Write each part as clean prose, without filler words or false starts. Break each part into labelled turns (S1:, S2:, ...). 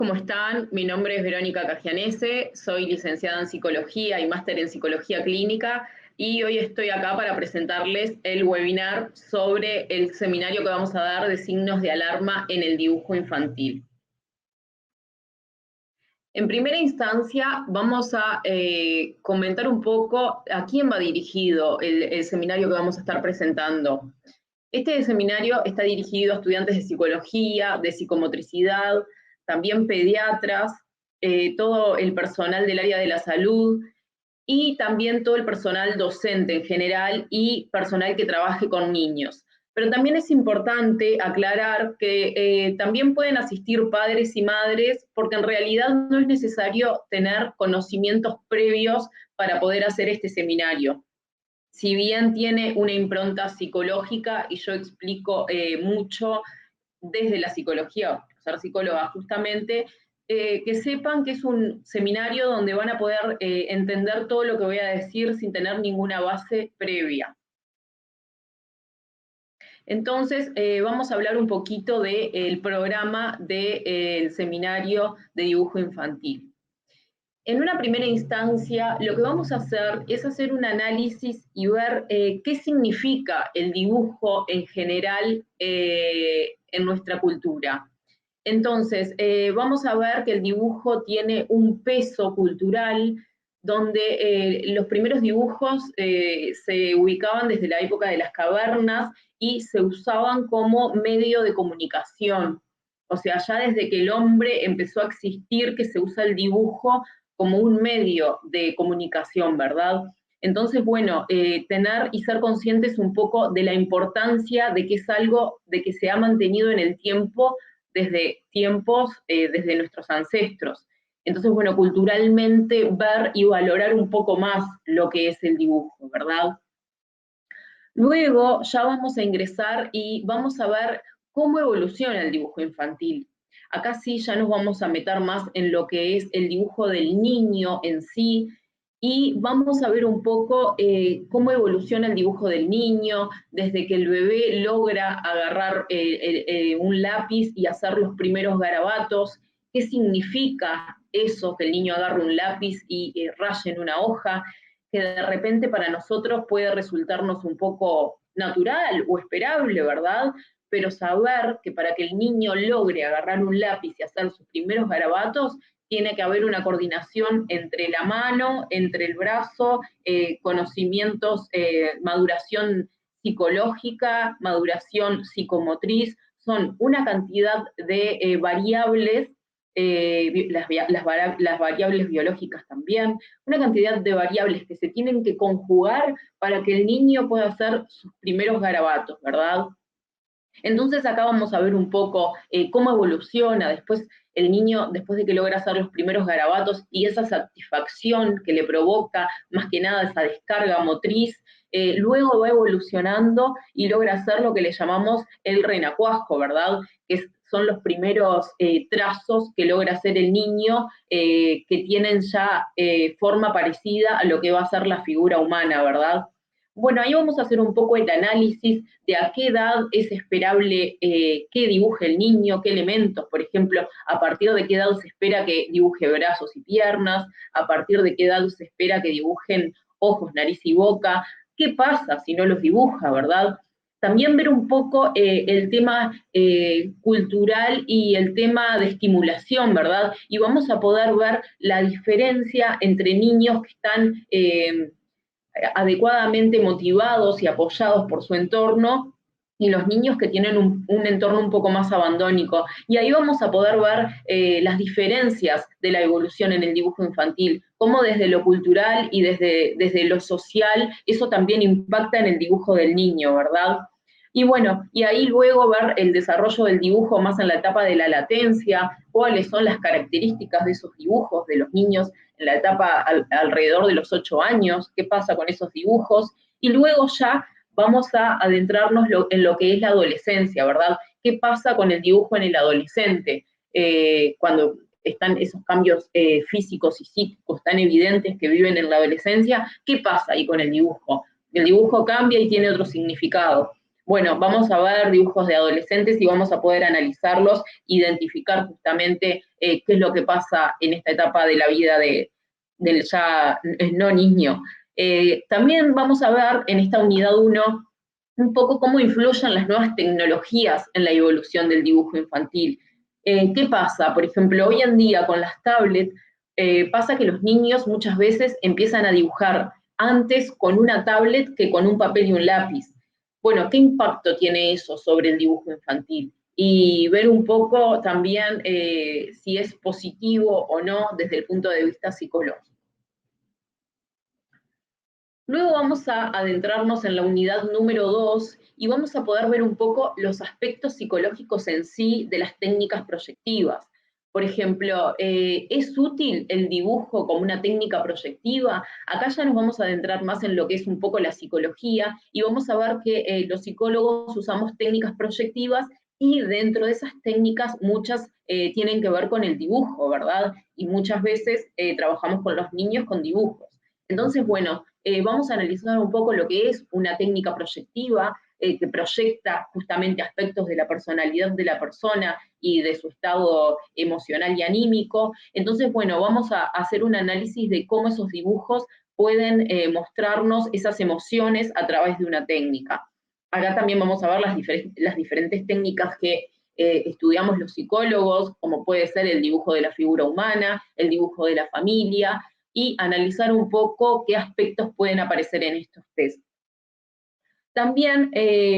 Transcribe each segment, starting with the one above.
S1: ¿Cómo están? Mi nombre es Verónica Cagianese, soy licenciada en Psicología y máster en Psicología Clínica y hoy estoy acá para presentarles el webinar sobre el seminario que vamos a dar de signos de alarma en el dibujo infantil. En primera instancia vamos a comentar un poco a quién va dirigido el seminario que vamos a estar presentando. Este seminario está dirigido a estudiantes de psicología, de psicomotricidad, también pediatras, todo el personal del área de la salud y también todo el personal docente en general y personal que trabaje con niños. Pero también es importante aclarar que también pueden asistir padres y madres porque en realidad no es necesario tener conocimientos previos para poder hacer este seminario. Si bien tiene una impronta psicológica, y yo explico mucho desde la psicología, ser psicóloga justamente, que sepan que es un seminario donde van a poder entender todo lo que voy a decir sin tener ninguna base previa. Entonces, vamos a hablar un poquito del programa del seminario de dibujo infantil. En una primera instancia, lo que vamos a hacer es hacer un análisis y ver qué significa el dibujo en general en nuestra cultura. Entonces, vamos a ver que el dibujo tiene un peso cultural donde los primeros dibujos se ubicaban desde la época de las cavernas y se usaban como medio de comunicación. O sea, ya desde que el hombre empezó a existir, que se usa el dibujo como un medio de comunicación, ¿verdad? Entonces, bueno, tener y ser conscientes un poco de la importancia de que es algo de que se ha mantenido en el tiempo desde tiempos, desde nuestros ancestros. Entonces, bueno, culturalmente ver y valorar un poco más lo que es el dibujo, ¿verdad? Luego ya vamos a ingresar y vamos a ver cómo evoluciona el dibujo infantil. Acá sí ya nos vamos a meter más en lo que es el dibujo del niño en sí, y vamos a ver un poco cómo evoluciona el dibujo del niño, desde que el bebé logra agarrar un lápiz y hacer los primeros garabatos, qué significa eso, que el niño agarre un lápiz y raye en una hoja, que de repente para nosotros puede resultarnos un poco natural o esperable, ¿verdad? Pero saber que para que el niño logre agarrar un lápiz y hacer sus primeros garabatos, tiene que haber una coordinación entre la mano, entre el brazo, conocimientos, maduración psicológica, maduración psicomotriz, son una cantidad de variables, las variables biológicas también, una cantidad de variables que se tienen que conjugar para que el niño pueda hacer sus primeros garabatos, ¿verdad? Entonces acá vamos a ver un poco cómo evoluciona después el niño, después de que logra hacer los primeros garabatos y esa satisfacción que le provoca, más que nada esa descarga motriz, luego va evolucionando y logra hacer lo que le llamamos el renacuajo, ¿verdad? Son los primeros trazos que logra hacer el niño que tienen ya forma parecida a lo que va a ser la figura humana, ¿verdad? Bueno, ahí vamos a hacer un poco el análisis de a qué edad es esperable que dibuje el niño, qué elementos, por ejemplo, a partir de qué edad se espera que dibuje brazos y piernas, a partir de qué edad se espera que dibujen ojos, nariz y boca, qué pasa si no los dibuja, ¿verdad? También ver un poco el tema cultural y el tema de estimulación, ¿verdad? Y vamos a poder ver la diferencia entre niños que están adecuadamente motivados y apoyados por su entorno y los niños que tienen un entorno un poco más abandónico. Y ahí vamos a poder ver las diferencias de la evolución en el dibujo infantil, cómo desde lo cultural y desde lo social eso también impacta en el dibujo del niño, ¿verdad? Y bueno, y ahí luego ver el desarrollo del dibujo más en la etapa de la latencia, cuáles son las características de esos dibujos de los niños en la etapa alrededor de los 8 años, qué pasa con esos dibujos, y luego ya vamos a adentrarnos en lo que es la adolescencia, ¿verdad? ¿Qué pasa con el dibujo en el adolescente? Cuando están esos cambios físicos y psíquicos tan evidentes que viven en la adolescencia, ¿qué pasa ahí con el dibujo? El dibujo cambia y tiene otro significado. bueno, vamos a ver dibujos de adolescentes y vamos a poder analizarlos, identificar justamente qué es lo que pasa en esta etapa de la vida del ya no niño. También vamos a ver en esta unidad 1 un poco cómo influyen las nuevas tecnologías en la evolución del dibujo infantil. ¿Qué pasa? Por ejemplo, hoy en día con las tablets pasa que los niños muchas veces empiezan a dibujar antes con una tablet que con un papel y un lápiz. Bueno, ¿qué impacto tiene eso sobre el dibujo infantil? Y ver un poco también si es positivo o no desde el punto de vista psicológico. Luego vamos a adentrarnos en la unidad número 2 y vamos a poder ver un poco los aspectos psicológicos en sí de las técnicas proyectivas. Por ejemplo, ¿es útil el dibujo como una técnica proyectiva? Acá ya nos vamos a adentrar más en lo que es un poco la psicología y vamos a ver que los psicólogos usamos técnicas proyectivas y dentro de esas técnicas muchas tienen que ver con el dibujo, ¿verdad? Y muchas veces trabajamos con los niños con dibujos. Entonces, bueno, vamos a analizar un poco lo que es una técnica proyectiva, que proyecta justamente aspectos de la personalidad de la persona y de su estado emocional y anímico. Entonces, bueno, vamos a hacer un análisis de cómo esos dibujos pueden mostrarnos esas emociones a través de una técnica. Acá también vamos a ver las diferentes técnicas que estudiamos los psicólogos, como puede ser el dibujo de la figura humana, el dibujo de la familia, y analizar un poco qué aspectos pueden aparecer en estos test. También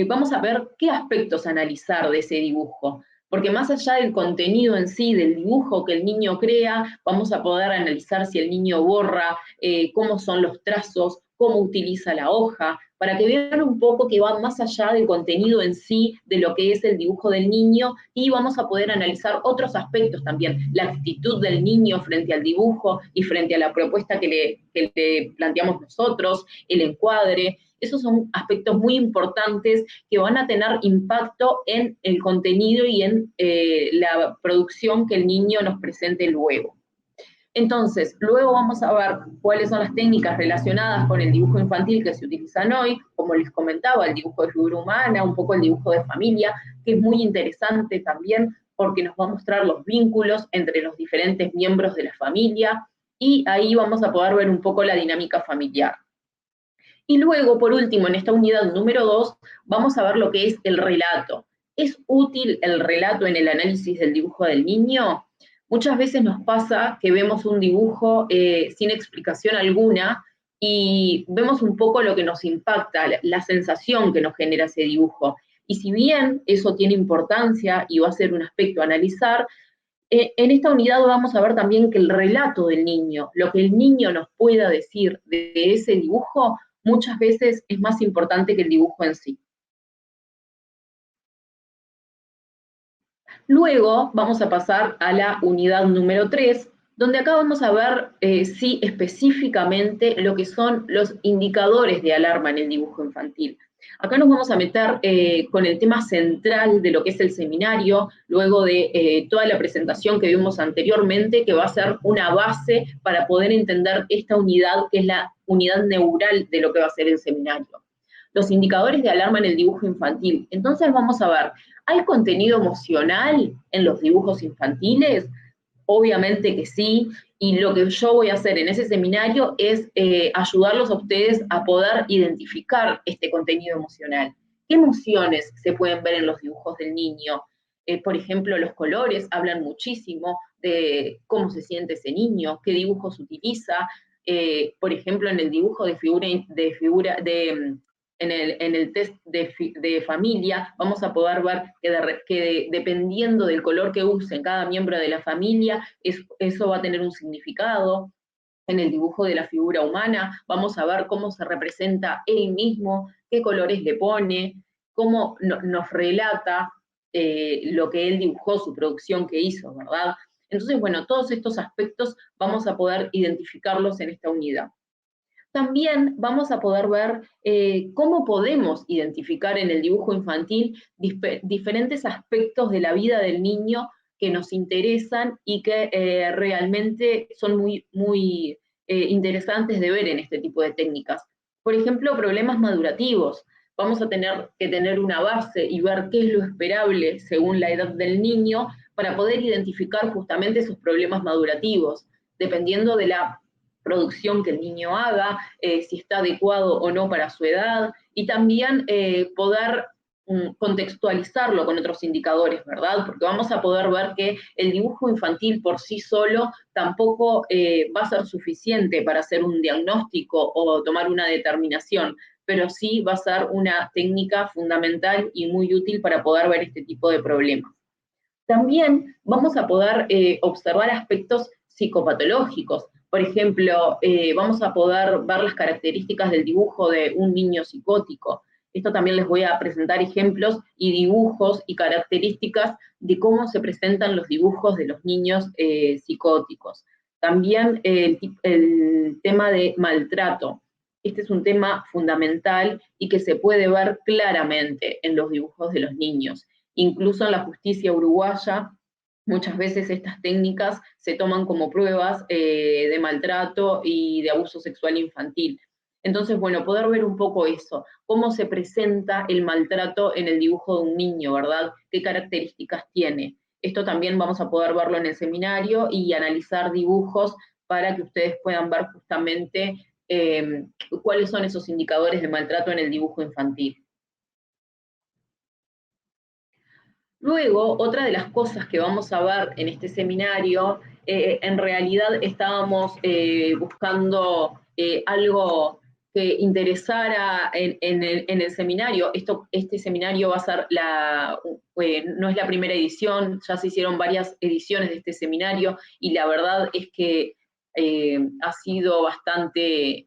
S1: vamos a ver qué aspectos analizar de ese dibujo, porque más allá del contenido en sí, del dibujo que el niño crea, vamos a poder analizar si el niño borra, cómo son los trazos, cómo utiliza la hoja, para que vean un poco que va más allá del contenido en sí, de lo que es el dibujo del niño, y vamos a poder analizar otros aspectos también, la actitud del niño frente al dibujo y frente a la propuesta que le planteamos nosotros, el encuadre. Esos son aspectos muy importantes que van a tener impacto en el contenido y en la producción que el niño nos presente luego. Entonces, luego vamos a ver cuáles son las técnicas relacionadas con el dibujo infantil que se utilizan hoy, como les comentaba, el dibujo de figura humana, un poco el dibujo de familia, que es muy interesante también porque nos va a mostrar los vínculos entre los diferentes miembros de la familia y ahí vamos a poder ver un poco la dinámica familiar. Y luego, por último, en esta unidad número 2, vamos a ver lo que es el relato. ¿Es útil el relato en el análisis del dibujo del niño? Muchas veces nos pasa que vemos un dibujo sin explicación alguna y vemos un poco lo que nos impacta, la sensación que nos genera ese dibujo. Y si bien eso tiene importancia y va a ser un aspecto a analizar, en esta unidad vamos a ver también que el relato del niño, lo que el niño nos pueda decir de ese dibujo, muchas veces es más importante que el dibujo en sí. Luego vamos a pasar a la unidad número 3, donde acá vamos a ver sí específicamente lo que son los indicadores de alarma en el dibujo infantil. Acá nos vamos a meter con el tema central de lo que es el seminario, luego de toda la presentación que vimos anteriormente, que va a ser una base para poder entender esta unidad, que es la unidad neural de lo que va a ser el seminario. Los indicadores de alarma en el dibujo infantil. Entonces vamos a ver, ¿hay contenido emocional en los dibujos infantiles? Obviamente que sí, y lo que yo voy a hacer en ese seminario es ayudarlos a ustedes a poder identificar este contenido emocional. ¿Qué emociones se pueden ver en los dibujos del niño? Por ejemplo, los colores hablan muchísimo de cómo se siente ese niño, qué dibujos utiliza. Por ejemplo, en el dibujo en el test de familia, vamos a poder ver que dependiendo del color que usen cada miembro de la familia, eso va a tener un significado. En el dibujo de la figura humana, vamos a ver cómo se representa él mismo, qué colores le pone, cómo nos relata lo que él dibujó, su producción que hizo, ¿verdad? Entonces, bueno, todos estos aspectos vamos a poder identificarlos en esta unidad. También vamos a poder ver cómo podemos identificar en el dibujo infantil diferentes aspectos de la vida del niño que nos interesan y que realmente son muy interesantes de ver en este tipo de técnicas. Por ejemplo, problemas madurativos. vamos a tener que tener una base y ver qué es lo esperable según la edad del niño para poder identificar justamente esos problemas madurativos, dependiendo de la producción que el niño haga, si está adecuado o no para su edad, y también poder contextualizarlo con otros indicadores, ¿verdad? Porque vamos a poder ver que el dibujo infantil por sí solo tampoco va a ser suficiente para hacer un diagnóstico o tomar una determinación, pero sí va a ser una técnica fundamental y muy útil para poder ver este tipo de problemas. También vamos a poder observar aspectos psicopatológicos. Por ejemplo, vamos a poder ver las características del dibujo de un niño psicótico. Esto también les voy a presentar ejemplos y dibujos y características de cómo se presentan los dibujos de los niños psicóticos. También el tema de maltrato. Este es un tema fundamental y que se puede ver claramente en los dibujos de los niños. Incluso en la justicia uruguaya, muchas veces estas técnicas se toman como pruebas de maltrato y de abuso sexual infantil. Entonces, bueno, poder ver un poco eso, cómo se presenta el maltrato en el dibujo de un niño, ¿verdad? ¿Qué características tiene? Esto también vamos a poder verlo en el seminario y analizar dibujos para que ustedes puedan ver justamente cuáles son esos indicadores de maltrato en el dibujo infantil. Luego, otra de las cosas que vamos a ver en este seminario, en realidad estábamos buscando algo que interesara en el seminario. Este seminario va a ser no es la primera edición, ya se hicieron varias ediciones de este seminario y la verdad es que ha sido bastante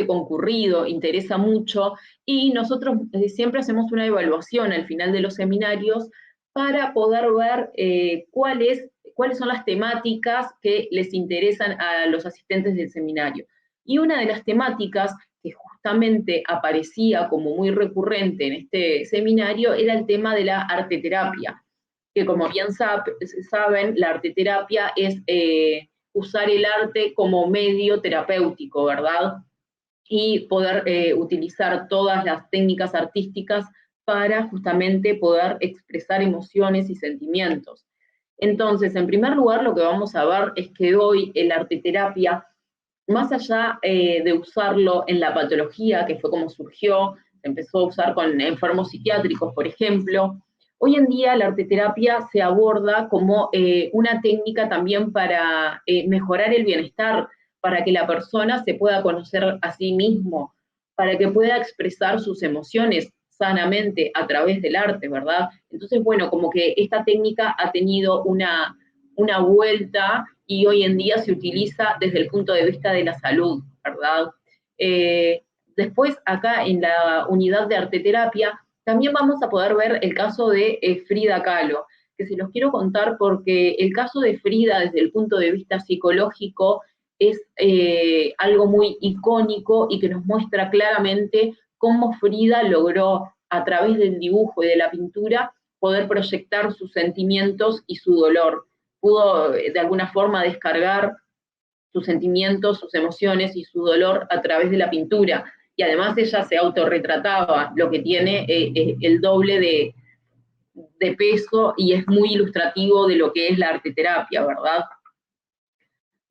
S1: concurrido, interesa mucho, y nosotros siempre hacemos una evaluación al final de los seminarios para poder ver cuáles son las temáticas que les interesan a los asistentes del seminario. Y una de las temáticas que justamente aparecía como muy recurrente en este seminario era el tema de la arteterapia, que como bien saben, la arteterapia es usar el arte como medio terapéutico, ¿verdad? Y poder utilizar todas las técnicas artísticas para justamente poder expresar emociones y sentimientos. Entonces, en primer lugar, lo que vamos a ver es que hoy el arteterapia, más allá de usarlo en la patología, que fue como surgió, se empezó a usar con enfermos psiquiátricos, por ejemplo, hoy en día la arteterapia se aborda como una técnica también para mejorar el bienestar, para que la persona se pueda conocer a sí mismo, para que pueda expresar sus emociones sanamente a través del arte, ¿verdad? Entonces, bueno, como que esta técnica ha tenido una vuelta y hoy en día se utiliza desde el punto de vista de la salud, ¿verdad? Después, acá en la unidad de arteterapia, también vamos a poder ver el caso de Frida Kahlo, que se los quiero contar porque el caso de Frida desde el punto de vista psicológico es algo muy icónico y que nos muestra claramente cómo Frida logró a través del dibujo y de la pintura poder proyectar sus sentimientos y su dolor. Pudo de alguna forma descargar sus sentimientos, sus emociones y su dolor a través de la pintura. Y además ella se autorretrataba, lo que tiene el doble de peso y es muy ilustrativo de lo que es la arteterapia, ¿verdad?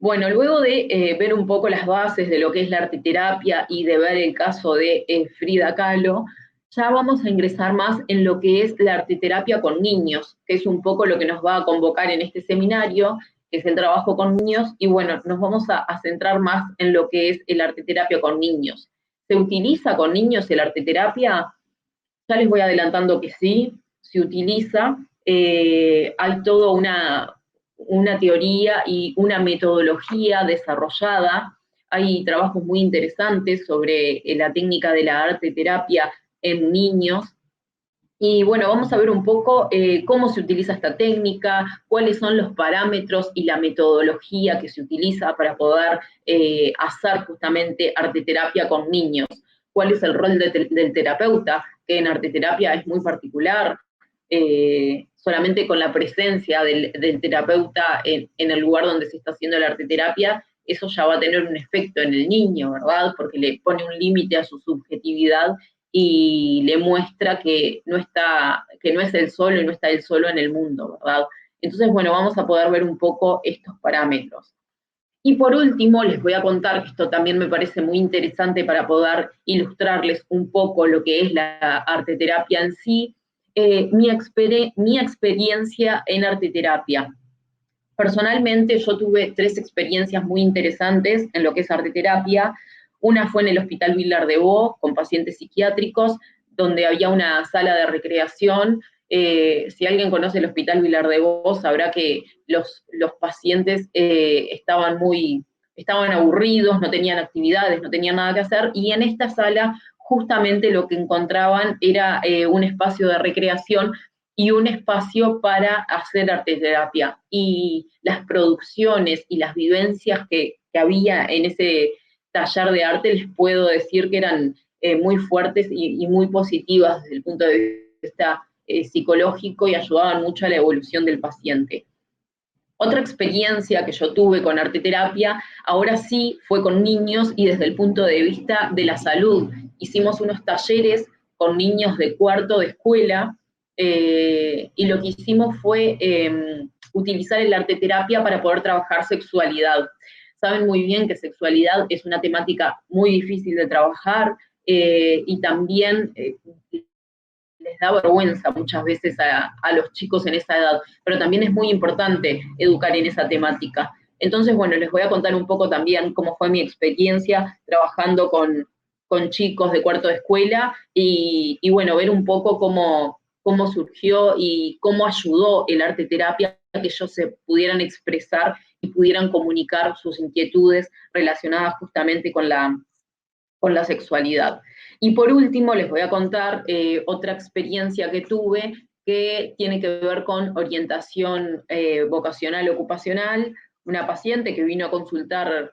S1: Bueno, luego de ver un poco las bases de lo que es la arteterapia y de ver el caso de Frida Kahlo, ya vamos a ingresar más en lo que es la arteterapia con niños, que es un poco lo que nos va a convocar en este seminario, que es el trabajo con niños, y bueno, nos vamos a centrar más en lo que es el arteterapia con niños. ¿Se utiliza con niños el arteterapia? Ya les voy adelantando que sí, se utiliza. Hay toda una teoría y una metodología desarrollada. Hay trabajos muy interesantes sobre la técnica de la arte terapia en niños. Y bueno, vamos a ver un poco cómo se utiliza esta técnica, cuáles son los parámetros y la metodología que se utiliza para poder hacer justamente arteterapia con niños. ¿Cuál es el rol del terapeuta? Que en arteterapia es muy particular, solamente con la presencia del terapeuta en el lugar donde se está haciendo la arteterapia, eso ya va a tener un efecto en el niño, ¿verdad? Porque le pone un límite a su subjetividad y le muestra que no es él solo y no está él solo en el mundo, ¿verdad? Entonces, bueno, vamos a poder ver un poco estos parámetros. Y por último, les voy a contar, que esto también me parece muy interesante para poder ilustrarles un poco lo que es la arteterapia en sí, mi experiencia en arteterapia. Personalmente yo tuve 3 experiencias muy interesantes en lo que es arteterapia. Una fue en el Hospital Vilar de Bo, con pacientes psiquiátricos, donde había una sala de recreación. Si alguien conoce el Hospital Vilar de Bo, sabrá que los pacientes estaban aburridos, no tenían actividades, no tenían nada que hacer, y en esta sala justamente lo que encontraban era un espacio de recreación y un espacio para hacer arteterapia. Y las producciones y las vivencias que había en ese taller de arte, les puedo decir que eran muy fuertes y muy positivas desde el punto de vista psicológico, y ayudaban mucho a la evolución del paciente. Otra experiencia que yo tuve con arteterapia, ahora sí, fue con niños y desde el punto de vista de la salud. Hicimos unos talleres con niños de cuarto de escuela, y lo que hicimos fue utilizar el arteterapia para poder trabajar sexualidad. Saben muy bien que sexualidad es una temática muy difícil de trabajar, y también les da vergüenza muchas veces a los chicos en esa edad, pero también es muy importante educar en esa temática. Entonces, bueno, les voy a contar un poco también cómo fue mi experiencia trabajando con chicos de cuarto de escuela y bueno, ver un poco cómo surgió y cómo ayudó el arte terapia a que ellos se pudieran expresar y pudieran comunicar sus inquietudes relacionadas justamente con la sexualidad. Y por último, les voy a contar otra experiencia que tuve que tiene que ver con orientación vocacional ocupacional, una paciente que vino a consultar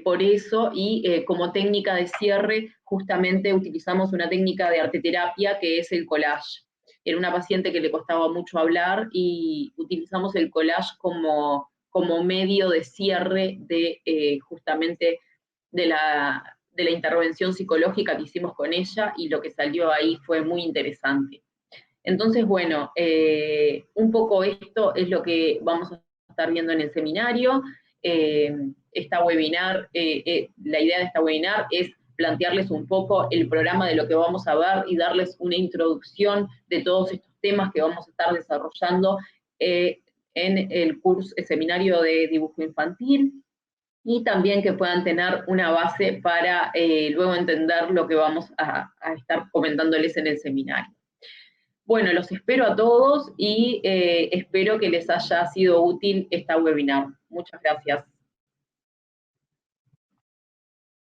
S1: por eso, y como técnica de cierre justamente utilizamos una técnica de arteterapia que es el collage. Era una paciente que le costaba mucho hablar y utilizamos el collage como medio de cierre de justamente de la intervención psicológica que hicimos con ella, y lo que salió ahí fue muy interesante. Entonces, bueno, un poco esto es lo que vamos a estar viendo en el seminario. Esta webinar, la idea de esta webinar es plantearles un poco el programa de lo que vamos a ver y darles una introducción de todos estos temas que vamos a estar desarrollando en el seminario de dibujo infantil, y también que puedan tener una base para luego entender lo que vamos a estar comentándoles en el seminario. Bueno, los espero a todos y espero que les haya sido útil esta webinar. Muchas gracias.